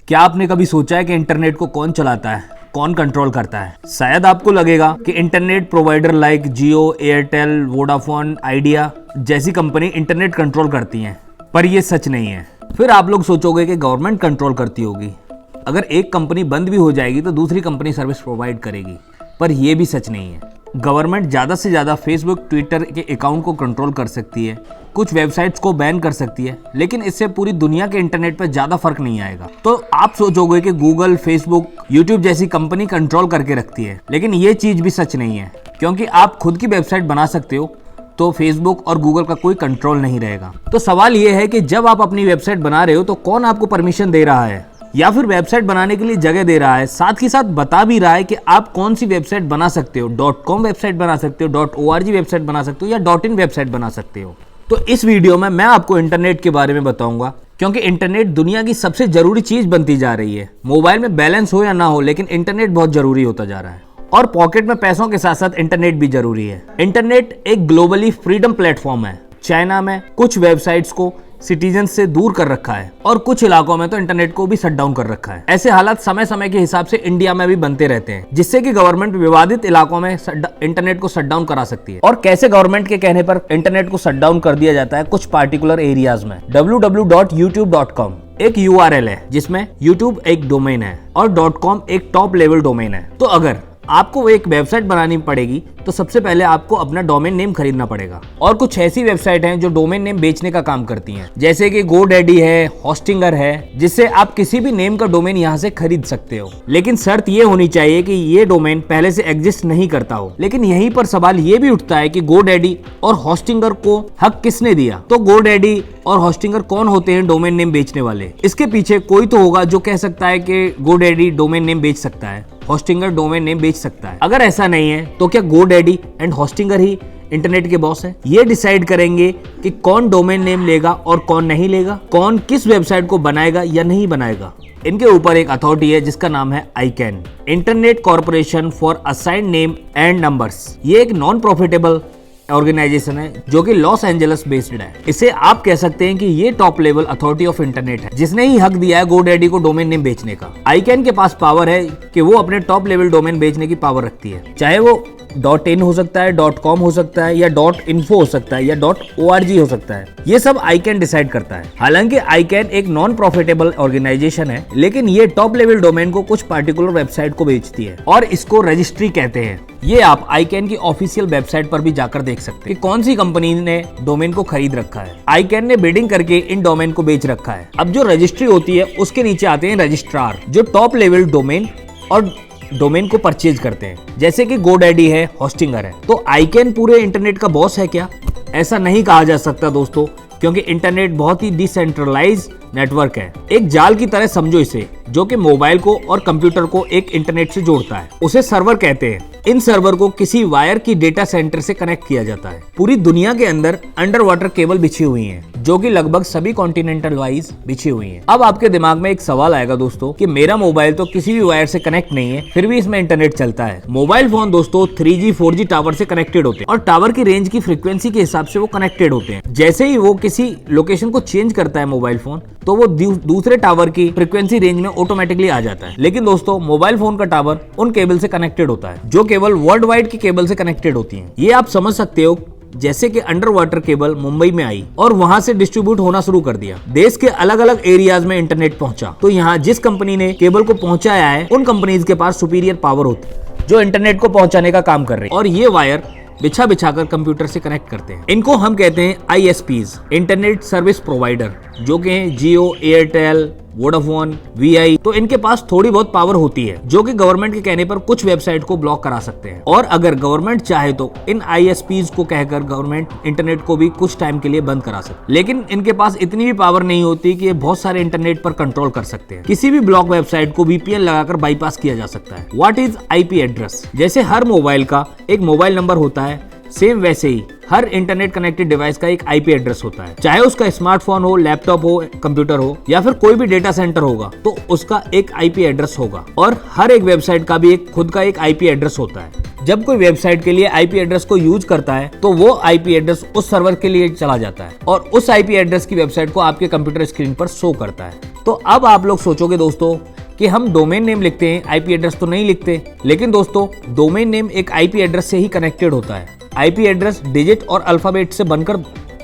क्या आपने कभी सोचा है कि इंटरनेट को कौन चलाता है, कौन कंट्रोल करता है? शायद आपको लगेगा कि इंटरनेट प्रोवाइडर लाइक जियो, एयरटेल, वोडाफोन, आइडिया जैसी कंपनी इंटरनेट कंट्रोल करती हैं, पर ये सच नहीं है। फिर आप लोग सोचोगे कि गवर्नमेंट कंट्रोल करती होगी। अगर एक कंपनी बंद भी हो जाएगी तो दूसरी कंपनी सर्विस प्रोवाइड करेगी, पर यह भी सच नहीं है। गवर्नमेंट ज़्यादा से ज़्यादा फेसबुक, ट्विटर के अकाउंट को कंट्रोल कर सकती है, कुछ वेबसाइट्स को बैन कर सकती है, लेकिन इससे पूरी दुनिया के इंटरनेट पर ज़्यादा फर्क नहीं आएगा। तो आप सोचोगे कि गूगल, फेसबुक, यूट्यूब जैसी कंपनी कंट्रोल करके रखती है, लेकिन ये चीज़ भी सच नहीं है, क्योंकि आप खुद की वेबसाइट बना सकते हो तो फेसबुक और गूगल का कोई कंट्रोल नहीं रहेगा। तो सवाल ये है कि जब आप अपनी वेबसाइट बना रहे हो तो कौन आपको परमिशन दे रहा है, या फिर वेबसाइट बनाने के लिए जगह दे रहा है, साथ ही साथ बता भी रहा है कि आप कौन सी वेबसाइट बना सकते हो। .com वेबसाइट बना सकते हो, .org वेबसाइट बना सकते हो, या .in वेबसाइट बना सकते हो। तो इस वीडियो में मैं आपको इंटरनेट के बारे में बताऊंगा, क्योंकि इंटरनेट दुनिया की सबसे जरूरी चीज बनती जा रही है। मोबाइल में बैलेंस हो या ना हो, लेकिन इंटरनेट बहुत जरूरी होता जा रहा है, और पॉकेट में पैसों के साथ साथ इंटरनेट भी जरूरी है। इंटरनेट एक ग्लोबली फ्रीडम प्लेटफॉर्म है। चाइना में कुछ वेबसाइट्स को सिटीजन से दूर कर रखा है, और कुछ इलाकों में तो इंटरनेट को भी शट डाउन कर रखा है। ऐसे हालात समय समय के हिसाब से इंडिया में भी बनते रहते हैं, जिससे कि गवर्नमेंट विवादित इलाकों में इंटरनेट को शट डाउन करा सकती है। और कैसे गवर्नमेंट के कहने पर इंटरनेट को शट डाउन कर दिया जाता है कुछ पार्टिकुलर एरियाज में। www.youtube.com एक URL है, जिसमें YouTube एक डोमेन है और .com एक टॉप लेवल डोमेन है। तो अगर आपको एक वेबसाइट बनानी पड़ेगी तो सबसे पहले आपको अपना डोमेन नेम खरीदना पड़ेगा। और कुछ ऐसी वेबसाइट हैं जो डोमेन नेम बेचने का काम करती हैं, जैसे कि GoDaddy है, होस्टिंगर है, जिससे आप किसी भी नेम का डोमेन यहां से खरीद सकते हो। लेकिन शर्त ये होनी चाहिए कि ये डोमेन पहले से एग्जिस्ट नहीं करता हो। लेकिन यहीं पर सवाल ये भी उठता है कि GoDaddy और होस्टिंगर को हक किसने दिया? तो GoDaddy और होस्टिंगर कौन होते हैं डोमेन नेम बेचने वाले? इसके पीछे कोई तो होगा जो कह सकता है कि GoDaddy डोमेन नेम बेच सकता है, होस्टिंगर डोमेन नेम बेच सकता है। अगर ऐसा नहीं है तो क्या GoDaddy and Hostinger he internet के बॉस है? ये डिसाइड करेंगे कि कौन डोमेन नेम लेगा और कौन नहीं लेगा, कौन किस वेबसाइट को बनाएगा या नहीं बनाएगा। इनके ऊपर एक अथॉरिटी है जिसका नाम है ICANN, internet corporation for assigned name and numbers. ये एक नॉन प्रॉफिटेबल ऑर्गेनाइजेशन है जो कि लॉस एंजल्स बेस्ड है। इसे आप कह सकते हैं कि ये top level authority of internet है, जिसने ही हक दिया है GoDaddy को डोमेन नेम बेचने का। ICANN के पास पावर है कि वो अपने टॉप लेवल डोमेन बेचने की पावर रखती है, चाहे वो .in हो सकता है, .com हो सकता है, या .info हो सकता है, या .org हो सकता है। ये सब ICANN डिसाइड करता है। हालांकि ICANN एक नॉन प्रॉफिटेबल ऑर्गेनाइजेशन है, लेकिन ये टॉप लेवल डोमेन को कुछ पार्टिकुलर वेबसाइट को बेचती है, और इसको रजिस्ट्री कहते हैं। ये आप ICANN की ऑफिशियल वेबसाइट पर भी जाकर देख सकते हैं कि कौन सी कंपनी ने डोमेन को खरीद रखा है। ICANN ने बिडिंग करके इन डोमेन को बेच रखा है। अब जो रजिस्ट्री होती है उसके नीचे आते हैं रजिस्ट्रार, जो टॉप लेवल डोमेन और डोमेन को परचेज करते हैं, जैसे कि GoDaddy है, होस्टिंगर है। तो ICANN पूरे इंटरनेट का बॉस है क्या? ऐसा नहीं कहा जा सकता दोस्तों, क्योंकि इंटरनेट बहुत ही डिसेंट्रलाइज नेटवर्क है। एक जाल की तरह समझो इसे, जो कि मोबाइल को और कंप्यूटर को एक इंटरनेट से जोड़ता है। उसे सर्वर कहते हैं। इन सर्वर को किसी वायर की डेटा सेंटर से कनेक्ट किया जाता है। पूरी दुनिया के अंदर अंडर वाटर केबल बिछी हुई हैं, जो कि लगभग सभी कॉन्टिनेंटल वाइज बिछी हुई हैं। अब आपके दिमाग में एक सवाल आएगा दोस्तों कि मेरा मोबाइल तो किसी भी वायर से कनेक्ट नहीं है, फिर भी इसमें इंटरनेट चलता है। मोबाइल फोन दोस्तों 3G 4G टावर से कनेक्टेड होते हैं, और टावर की रेंज की फ्रीक्वेंसी के हिसाब से वो कनेक्टेड होते हैं। जैसे ही वो किसी लोकेशन को चेंज करता है मोबाइल फोन, तो वो दूसरे टावर की फ्रीक्वेंसी रेंज में ऑटोमेटिकली आ जाता है। लेकिन दोस्तों मोबाइल फोन का टावर उन केबल से कनेक्टेड होता है जो केवल वर्ल्ड वाइड की केबल से कनेक्टेड होती हैं। ये आप समझ सकते हो, जैसे कि अंडर वाटर केबल मुंबई में आई और वहां से डिस्ट्रीब्यूट होना शुरू कर दिया। देश के अलग अलग एरियाज में इंटरनेट पहुंचा, तो यहाँ जिस कंपनी ने केबल को पहुंचाया है उन कंपनीज के पास सुपीरियर पावर होती है जो इंटरनेट को पहुंचाने का काम कर रही है, और ये वायर बिछा बिछाकर कंप्यूटर से कनेक्ट करते हैं। इनको हम कहते हैं ISPs, इंटरनेट सर्विस प्रोवाइडर, जो कि जियो, एयरटेल, वोडाफोन, VI। तो इनके पास थोड़ी बहुत पावर होती है, जो कि गवर्नमेंट के कहने पर कुछ वेबसाइट को ब्लॉक करा सकते हैं। और अगर गवर्नमेंट चाहे तो इन ISPs को कहकर गवर्नमेंट इंटरनेट को भी कुछ टाइम के लिए बंद करा सकते। लेकिन इनके पास इतनी भी पावर नहीं होती कि ये बहुत सारे इंटरनेट पर कंट्रोल कर सकते हैं। किसी भी ब्लॉक वेबसाइट को VPN लगाकर बाईपास किया जा सकता है। What is IP address? जैसे हर मोबाइल का एक मोबाइल नंबर होता है, सेम वैसे ही हर इंटरनेट कनेक्टेड डिवाइस का एक IP एड्रेस होता है। चाहे उसका स्मार्टफोन हो, लैपटॉप हो, कंप्यूटर हो, या फिर कोई भी डेटा सेंटर होगा, तो उसका एक IP एड्रेस होगा। और हर एक वेबसाइट का भी एक खुद का एक IP एड्रेस होता है। जब कोई वेबसाइट के लिए IP एड्रेस को यूज करता है तो वो IP एड्रेस उस सर्वर के लिए चला जाता है और उस IP एड्रेस की वेबसाइट को आपके कंप्यूटर स्क्रीन पर शो करता है। तो अब आप लोग सोचोगे दोस्तों कि हम डोमेन नेम लिखते हैं, आईपी एड्रेस तो नहीं लिखते। लेकिन दोस्तों डोमेन नेम एक आईपी एड्रेस से ही कनेक्टेड होता है। आईपी एड्रेस डिजिट और अल्फाबेट से बनकर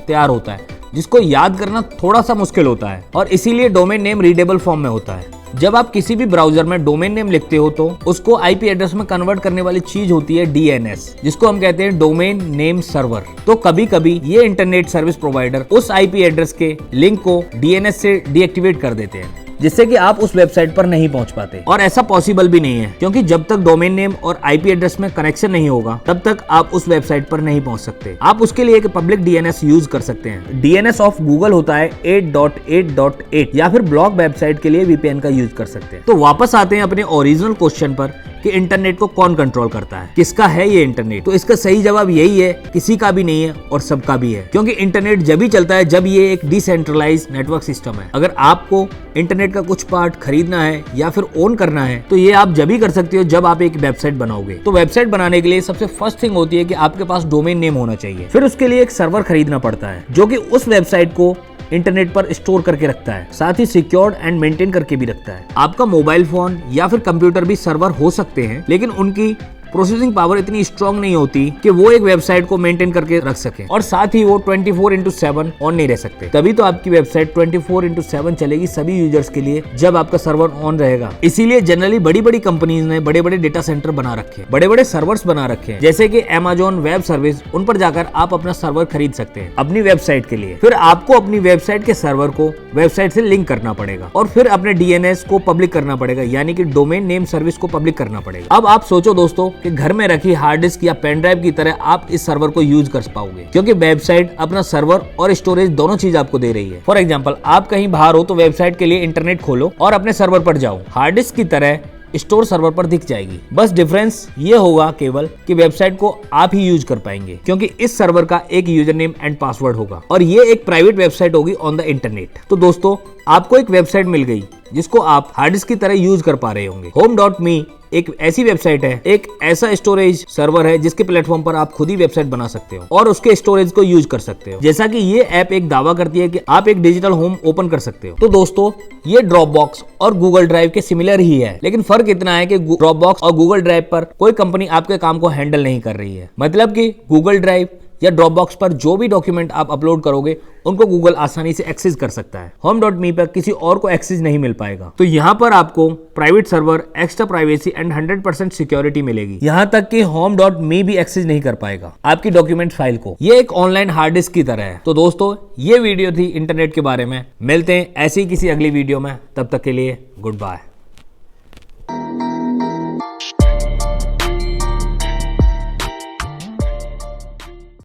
तैयार होता है, जिसको याद करना थोड़ा सा मुश्किल होता है और इसीलिए डोमेन नेम रीडेबल फॉर्म में होता है। जब आप किसी भी ब्राउजर में डोमेन नेम लिखते हो तो उसको आईपी एड्रेस में कन्वर्ट करने वाली चीज होती है डीएनएस, जिसको हम कहते हैं डोमेन नेम सर्वर। तो कभी कभी ये इंटरनेट सर्विस प्रोवाइडर उस आईपी एड्रेस के लिंक को डीएनएस से डीएक्टिवेट कर देते हैं, जिससे कि आप उस वेबसाइट पर नहीं पहुंच पाते। और ऐसा पॉसिबल भी नहीं है, क्योंकि जब तक डोमेन नेम और आईपी एड्रेस में कनेक्शन नहीं होगा तब तक आप उस वेबसाइट पर नहीं पहुंच सकते। आप उसके लिए एक पब्लिक डीएनएस यूज कर सकते हैं। डीएनएस ऑफ गूगल होता है 8.8.8 या फिर ब्लॉग वेबसाइट के लिए वीपीएन का यूज कर सकते हैं। तो वापस आते हैं अपने ओरिजिनल क्वेश्चन पर कि इंटरनेट को कौन कंट्रोल करता है, किसका है ये इंटरनेट। तो इसका सही जवाब यही है, किसी का भी नहीं है और सबका भी है, क्योंकि इंटरनेट जब ही चलता है जब ये एक डिसेंट्रलाइज नेटवर्क सिस्टम है। अगर आपको इंटरनेट का कुछ पार्ट खरीदना है या फिर ओन करना है तो ये आप जब ही कर सकते हो जब आप एक वेबसाइट बनाओगे। तो वेबसाइट बनाने के लिए सबसे फर्स्ट थिंग होती है कि आपके पास डोमेन नेम होना चाहिए। फिर उसके लिए एक सर्वर खरीदना पड़ता है जो कि उस वेबसाइट को इंटरनेट पर स्टोर करके रखता है, साथ ही सिक्योर्ड एंड मेंटेन करके भी रखता है। आपका मोबाइल फोन या फिर कंप्यूटर भी सर्वर हो सकते हैं, लेकिन उनकी प्रोसेसिंग पावर इतनी स्ट्रांग नहीं होती कि वो एक वेबसाइट को मेंटेन करके रख सके, और साथ ही वो 24/7 ऑन नहीं रह सकते। तभी तो आपकी वेबसाइट 24/7 चलेगी सभी यूजर्स के लिए जब आपका सर्वर ऑन रहेगा। इसीलिए जनरली बड़ी बड़ी कंपनीज ने बड़े बड़े डेटा सेंटर बना रखे हैं, बड़े बड़े सर्वर्स बना रखे हैं, जैसे कि Amazon वेब सर्विस। उन पर जाकर आप अपना सर्वर खरीद सकते हैं अपनी वेबसाइट के लिए। फिर आपको अपनी वेबसाइट के सर्वर को वेबसाइट से लिंक करना पड़ेगा और फिर अपने डीएनएस को पब्लिक करना पड़ेगा, यानी कि डोमेन नेम सर्विस को पब्लिक करना पड़ेगा। अब आप सोचो दोस्तों कि घर में रखी हार्ड डिस्क या पेन ड्राइव की तरह आप इस सर्वर को यूज कर पाओगे, क्योंकि वेबसाइट अपना सर्वर और स्टोरेज दोनों चीज आपको दे रही है। फॉर एग्जांपल, आप कहीं बाहर हो तो वेबसाइट के लिए इंटरनेट खोलो और अपने सर्वर पर जाओ, हार्ड डिस्क की तरह स्टोर सर्वर पर दिख जाएगी। बस डिफरेंस ये होगा केवल कि वेबसाइट को आप ही यूज कर पाएंगे, क्योंकि इस सर्वर का एक यूजर नेम एंड पासवर्ड होगा और ये एक प्राइवेट वेबसाइट होगी ऑन द इंटरनेट। तो दोस्तों, आपको एक वेबसाइट मिल गई जिसको आप हार्ड डिस्क की तरह यूज कर पा रहे होंगे। home.me एक ऐसी वेबसाइट है, एक ऐसा स्टोरेज सर्वर है जिसके प्लेटफॉर्म पर आप खुद ही वेबसाइट बना सकते हो और उसके स्टोरेज को यूज कर सकते हो। जैसा कि ये ऐप एक दावा करती है कि आप एक डिजिटल होम ओपन कर सकते हो। तो दोस्तों, ये ड्रॉपबॉक्स और गूगल ड्राइव के सिमिलर ही है, लेकिन फर्क इतना है कि ड्रॉपबॉक्स और गूगल ड्राइव पर कोई कंपनी आपके काम को हैंडल नहीं कर रही है। मतलब कि गूगल ड्राइव या ड्रॉपबॉक्स पर जो भी डॉक्यूमेंट आप अपलोड करोगे उनको गूगल आसानी से एक्सेस कर सकता है। home.me पर किसी और को एक्सेस नहीं मिल पाएगा। तो यहाँ पर आपको private server, extra privacy and 100% security मिलेगी। यहाँ तक कि home.me भी एक्सेस नहीं कर पाएगा आपकी डॉक्यूमेंट फाइल को। ये एक ऑनलाइन हार्ड डिस्क की तरह है। तो दोस्तों, ये वीडियो थी इंटरनेट के बारे में। मिलते हैं ऐसी किसी अगली वीडियो में, तब तक के लिए गुड बाय।